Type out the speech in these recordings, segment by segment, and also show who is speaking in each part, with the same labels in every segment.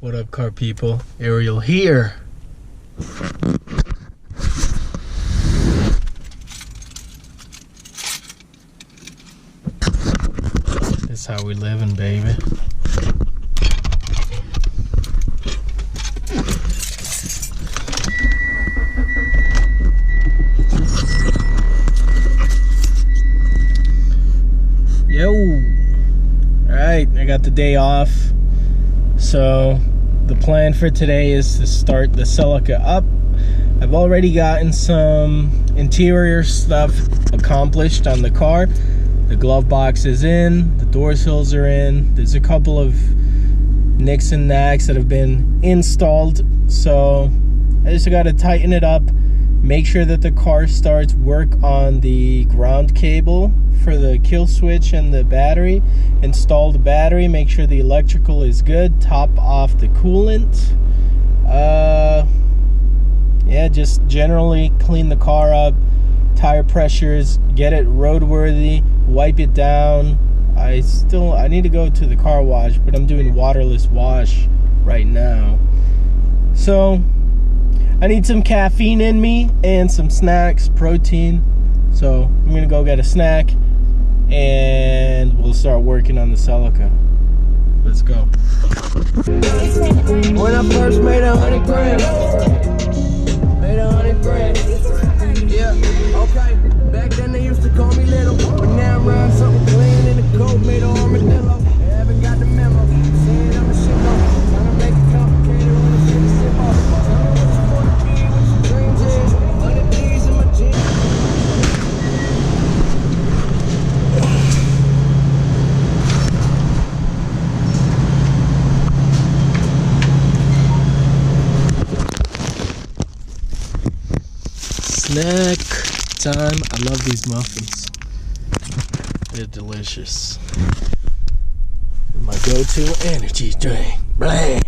Speaker 1: What up, car people? Ariel here. This is how we living, baby. Yo! Alright, I got the day off. So the plan for today is to start the Celica up. I've already gotten some interior stuff accomplished on the car. The glove box is in, the door sills are in. There's a couple of nicks and knacks that have been installed. So I just got to tighten it up, make sure that the car starts, work on the ground cable for the kill switch and the battery, install the battery, make sure the electrical is good, top off the coolant. Yeah, just generally clean the car up, tire pressures, get it roadworthy, wipe it down. I need to go to the car wash, but I'm doing waterless wash right now. So I need some caffeine in me and some snacks, protein. So I'm gonna go get a snack and we'll start working on the Celica. Let's go.
Speaker 2: When I first made 100 grand, yeah, okay. Back then they used to call me little, but now I'm riding something clean in the coat, made of armadillo. I haven't got the memo, saying I'm a shit though. Trying to make it complicated when the shit is simple. Tell me what you wanna be, what your dreams is. 100 D's in my jeans.
Speaker 1: Snack time. I love these muffins. They're delicious. My go-to energy drink. Blah.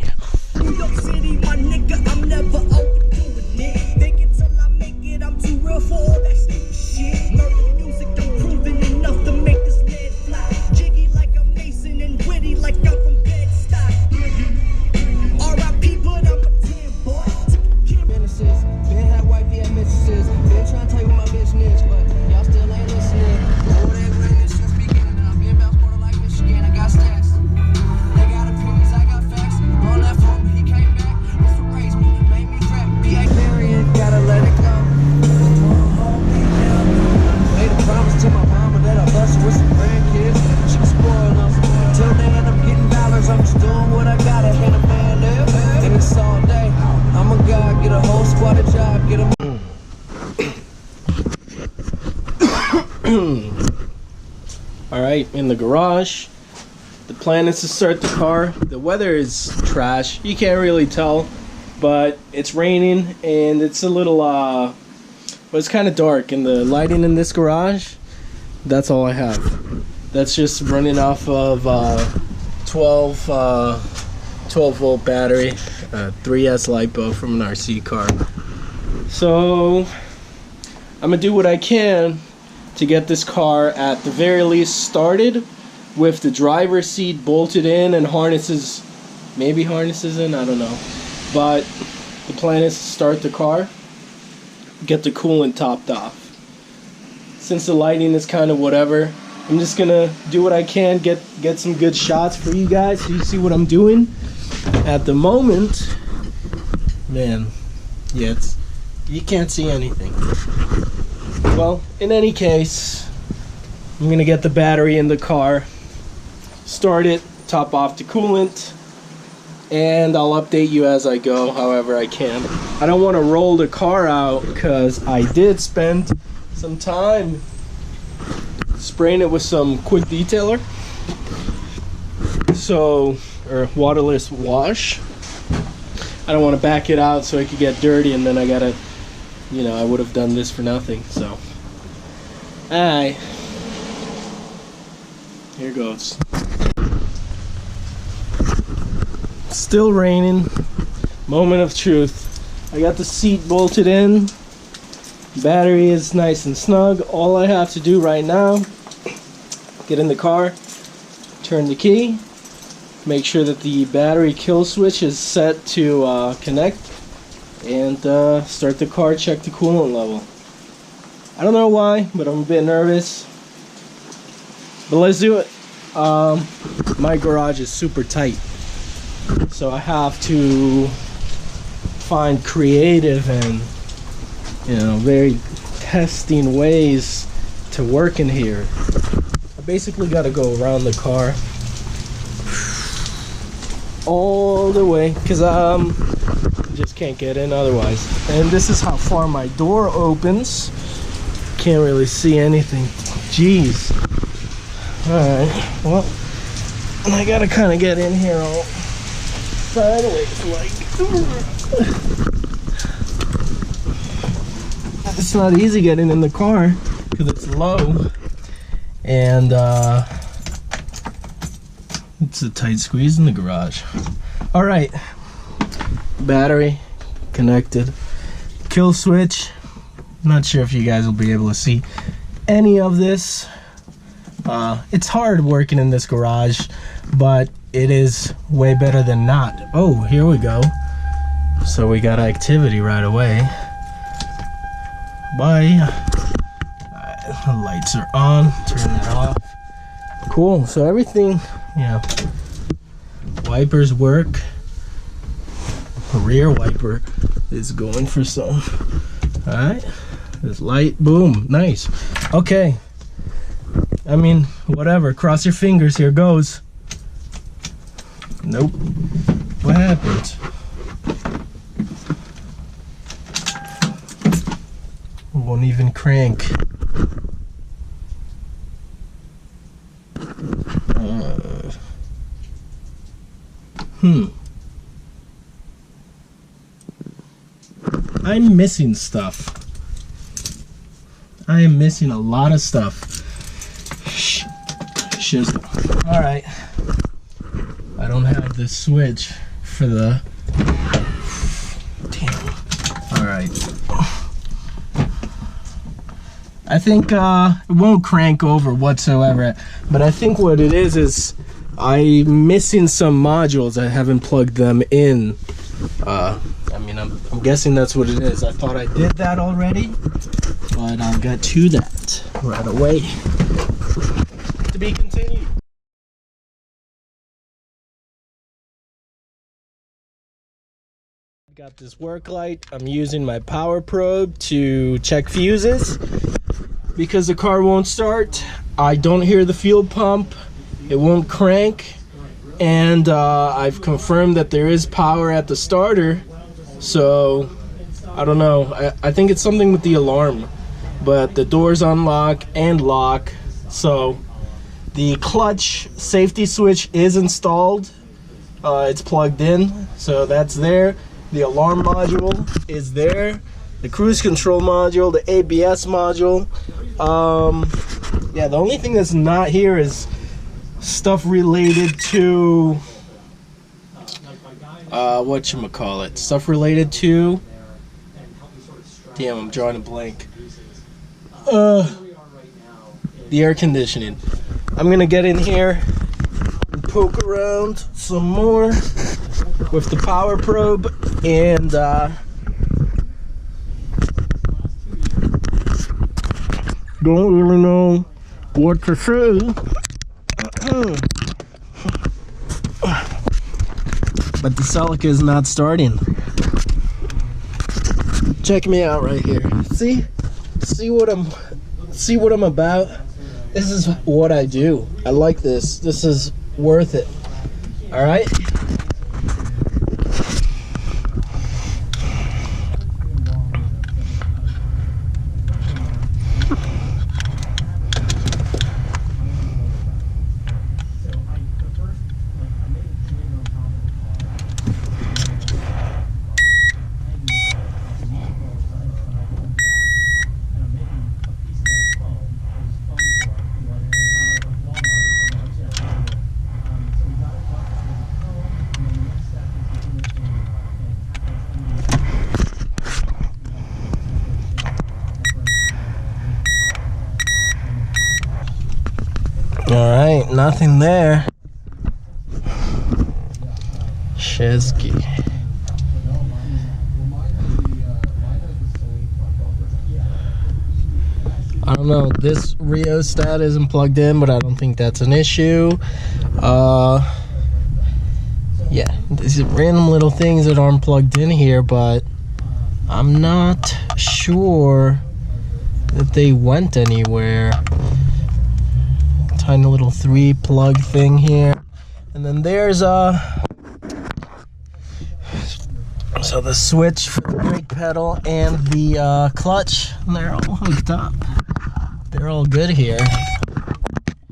Speaker 3: New York City, my nigga, I'm never overdoing it. Fake it till I make it, I'm too real for all that stupid shit. Murder music, I'm proving enough to make this lead fly. Jiggy like a Mason and witty like I'm from Bed-Stuy. R.I.P. but I'm a 10 boy.
Speaker 2: Menaces, been had wifey at mistresses. Been trying to tell you what my vision is, but y'all still ain't listening. All that greatness since beginning, I've been bounced border like Michigan. I got stats. They got opinions, I got facts. All that for me, he came back. This what raised me, made me rap. B.A. Marion, gotta let it go. Made a promise to my mama that I'll bless her with some grandkids. She was spoiling them. Till then, I'm getting dollars. I'm just doing what I gotta. Hit a man live. And it's all day. I'm a guy, get a whole squad a job, get a.
Speaker 1: Alright, in the garage. The plan is to start the car. The weather is trash. You can't really tell, but it's raining and it's a little well, it's kind of dark, and the lighting in this garage, that's all I have. That's just running off of 12 volt battery, 3S LiPo from an RC car. So I'm gonna do what I can to get this car at the very least started, with the driver's seat bolted in and harnesses, maybe harnesses in, I don't know. But the plan is to start the car, get the coolant topped off. Since the lighting is kind of whatever, I'm just gonna do what I can, get some good shots for you guys so you see what I'm doing. At the moment, man, yeah, you can't see anything. Well, in any case, I'm gonna get the battery in the car, start it, top off the coolant, and I'll update you as I go, however I can. I don't want to roll the car out because I did spend some time spraying it with some quick detailer, or waterless wash. I don't want to back it out so it could get dirty and then I gotta, I would have done this for nothing. So, alright, here goes. Still raining. Moment of truth. I got the seat bolted in. Battery is nice and snug. All I have to do right now, get in the car, turn the key, make sure that the battery kill switch is set to connect, and start the car, check the coolant level. I don't know why, but I'm a bit nervous. But let's do it. My garage is super tight, so I have to find creative and, you know, very testing ways to work in here. I basically got to go around the car all the way, because just can't get in otherwise. And this is how far my door opens. Can't really see anything. Jeez. Alright, well, I gotta kind of get in here all sideways, like. It's not easy getting in the car because it's low, and it's a tight squeeze in the garage. Alright, battery connected, kill switch. Not sure if you guys will be able to see any of this. It's hard working in this garage, but it is way better than not. Oh, here we go. So we got activity right away. Bye. The lights are on. Turn that off. Cool. So everything, yeah. Wipers work. The rear wiper is going for some. All right. This light, boom, nice. Okay. I mean, whatever. Cross your fingers. Here goes. Nope. What happened? Won't even crank. I'm missing stuff. I am missing a lot of stuff. Shizzle. Alright. I don't have the switch for the... Damn. Alright. I think it won't crank over whatsoever, but I think what it is I'm missing some modules. I haven't plugged them in. I mean, I'm guessing that's what it is. I thought I did that already, but I'll get to that right away. To be continued. Got this work light. I'm using my power probe to check fuses because the car won't start. I don't hear the fuel pump. It won't crank. And I've confirmed that there is power at the starter. So I don't know. I think it's something with the alarm. But the doors unlock and lock. So the clutch safety switch is installed. It's plugged in. So that's there. The alarm module is there. The cruise control module, the ABS module. Yeah, the only thing that's not here is stuff related to whatchamacallit. Stuff related to, damn, I'm drawing a blank. The air conditioning. I'm gonna get in here and poke around some more with the power probe, and don't really know what to say. But the Celica is not starting. Check me out right here. See what I'm about. This is what I do. I like this. This is worth it. All right. All right, nothing there. Chesky. I don't know, this rheostat isn't plugged in, but I don't think that's an issue. Yeah, these are random little things that aren't plugged in here, but I'm not sure that they went anywhere. Tiny little 3-plug thing here. And then there's so the switch for the brake pedal and the clutch, they're all hooked up. They're all good here.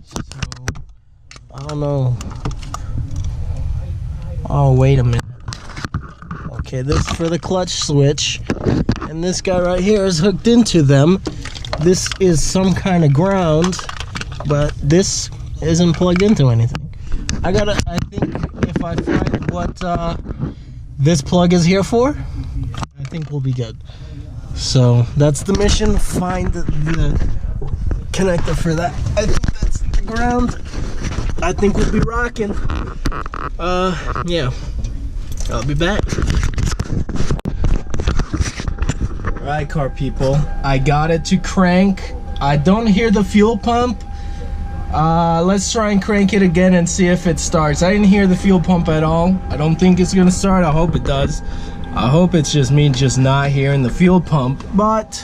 Speaker 1: So I don't know. Oh, wait a minute. Okay, this is for the clutch switch, and this guy right here is hooked into them. This is some kind of ground, but this isn't plugged into anything. I think if I find what this plug is here for, I think we'll be good. So that's the mission, find the connector for that. I think that's the ground. I think we'll be rocking. Yeah, I'll be back. Alright, car people, I got it to crank. I don't hear the fuel pump. Let's try and crank it again and see if it starts. I didn't hear the fuel pump at all. I don't think it's gonna start. I hope it does. I hope it's just me just not hearing the fuel pump, but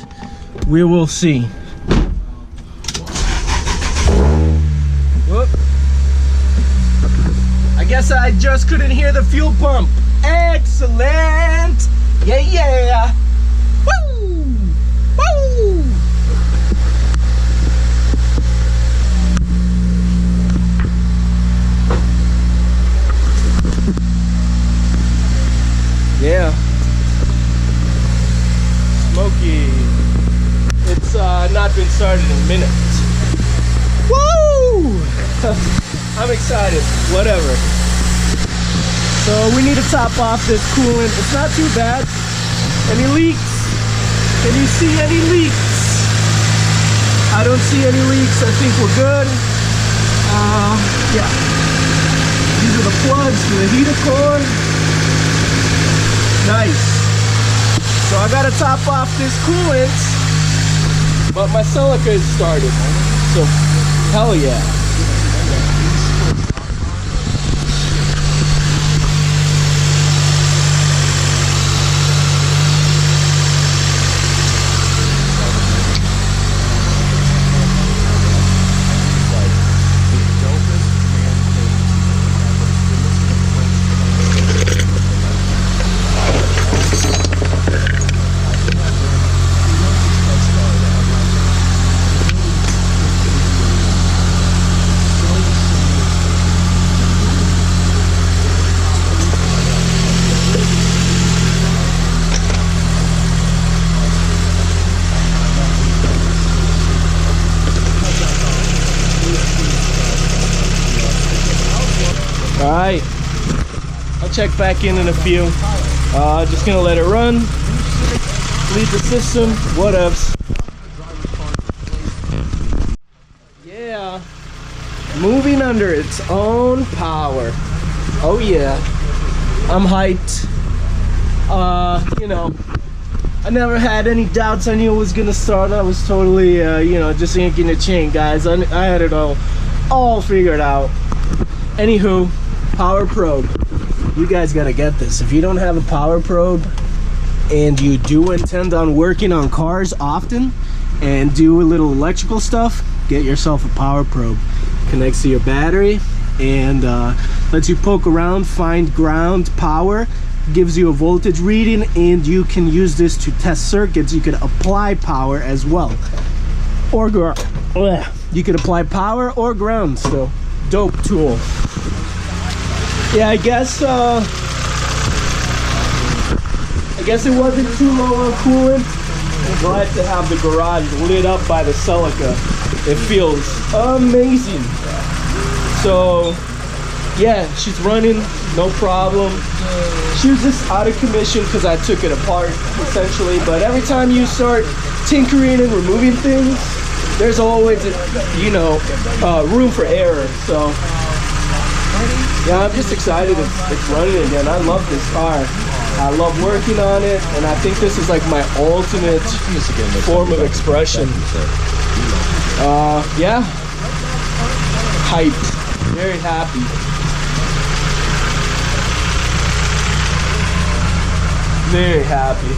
Speaker 1: we will see. Whoop. I guess I just couldn't hear the fuel pump. Excellent! Yeah, yeah! Woo! Woo! Yeah. Smoky. It's not been started in minutes. Woo! I'm excited. Whatever. So we need to top off this coolant. It's not too bad. Any leaks? Can you see any leaks? I don't see any leaks. I think we're good. Yeah. These are the plugs for the heater cord. Nice. So I gotta top off this coolant, but my Celica is started. So hell yeah. Alright, I'll check back in a few. Just gonna let it run, leave the system, whatevs. Yeah, moving under its own power. Oh yeah, I'm hyped. You know, I never had any doubts. I knew it was gonna start. I was totally, you know, just yanking the chain, guys. I had it all figured out. Anywho, power probe. You guys gotta get this. If you don't have a power probe and you do intend on working on cars often and do a little electrical stuff, get yourself a power probe. Connects to your battery and lets you poke around, find ground power, gives you a voltage reading, and you can use this to test circuits. You can apply power as well, or you could apply power or ground. So dope tool. Yeah, I guess it wasn't too low on coolant. I'm glad to have the garage lit up by the Celica. It feels amazing. So yeah, she's running, no problem. She was just out of commission because I took it apart essentially. But every time you start tinkering and removing things, there's always, you know, room for error. So Yeah, I'm just excited it's running again. I love this car. I love working on it, and I think this is like my ultimate form of expression. Yeah. Hyped. Very happy. Very happy.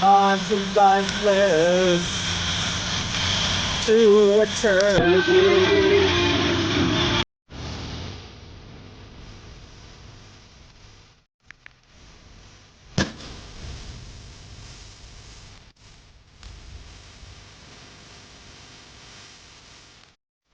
Speaker 1: On to lifeless to eternity.